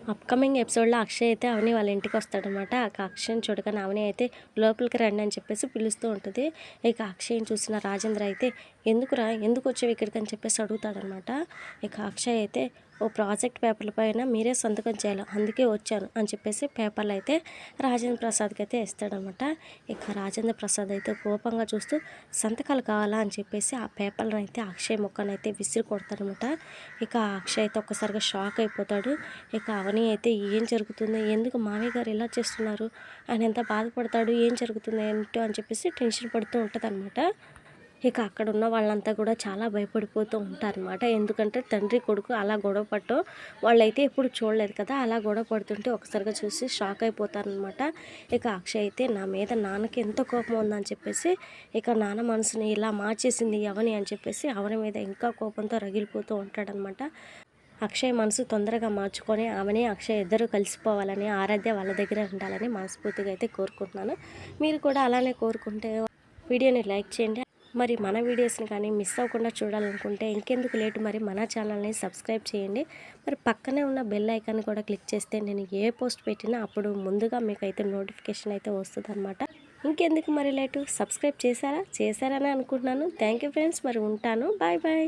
Upcoming ఎపిసోడ్‌లో అక్షయ్ అయితే అవని వాళ్ళ ఇంటికొస్తాడనమాట. అక్షయ్‌ని చూడగానే అవని అయితే లోపలికి రండి అని చెప్పేసి పిలుస్తూ ఉంటది. ఇక అక్షయ్‌ని చూసిన రాజేంద్ర అయితే ఎందుకురా? ఎందుకొచ్చావు ఇక్కడికి అని చెప్పేసి అడుగుతాడనమాట. ఇక అక్షయ్ అయితే ఓ ప్రాజెక్ట్ పేపర్ల పైన మీరే సంతకం చేయాలి. అందుకే వచ్చాను అని చెప్పేసి పేపర్లు అయితే రాజేంద్ర ప్రసాద్‌కి అయితే ఇస్తాడనమాట. ఇక రాజేంద్ర ప్రసాద్ అయితే కోపంగా చూస్తూ సంతకాలు కావాలా అని చెప్పేసి ఆ పేపర్లను అయితే అక్షయ్ ముక్కనైతే విసిరి కొడతాడనమాట. ఇక అక్షయ్ అయితే ఒక్కసారిగా షాక్ అయిపోతాడు. ఇక అవని అయితే ఏం జరుగుతుంది? ఎందుకు మావయ్య గారు ఇలా చేస్తున్నారు? ఆయన ఎంత బాధపడతాడు? ఏం జరుగుతుంది ఏంటో అని చెప్పేసి టెన్షన్ పడుతూ ఉంటదనమాట. ఇక అక్కడున్న వాళ్ళంతా కూడా చాలా భయపడిపోతూ ఉంటారనమాట. ఎందుకంటే తండ్రి, కొడుకు అలా గొడవ పడటం వాళ్ళైతే ఎప్పుడు చూడలేదు కదా! అలా గొడవ పడుతుంటే ఒకసారిగా చూసి షాక్ అయిపోతారనమాట. ఇక అక్షయ్ అయితే నా మీద నాన్నకి ఎంత కోపం ఉందని చెప్పేసి ఇక నాన్న మనసుని ఇలా మార్చేసింది అవని అని చెప్పేసి అవని మీద ఇంకా కోపంతో రగిలిపోతూ ఉంటాడనమాట. అక్షయ్ మనసు తొందరగా మార్చుకొని ఆమెని, అక్షయ్ ఇద్దరు కలిసిపోవాలని, ఆరాధ్య వాళ్ళ దగ్గరే ఉండాలని మనస్ఫూర్తిగా అయితే కోరుకుంటున్నాను. మీరు కూడా అలానే కోరుకుంటే వీడియోని లైక్ చేయండి. మరి మన వీడియోస్ని కానీ మిస్ అవ్వకుండా చూడాలనుకుంటే ఇంకెందుకు లేటు మరి మన ఛానల్ని సబ్స్క్రైబ్ చేయండి. మరి పక్కనే ఉన్న బెల్ ఐకాన్ కూడా క్లిక్ చేస్తే నేను ఏ పోస్ట్ పెట్టినా అప్పుడు ముందుగా మీకైతే నోటిఫికేషన్ అయితే వస్తుందన్నమాట. ఇంకెందుకు మరి లేటు? సబ్స్క్రైబ్ చేశారా? చేశారని అనుకుంటున్నాను. Thank you friends. మరి ఉంటాను. Bye bye.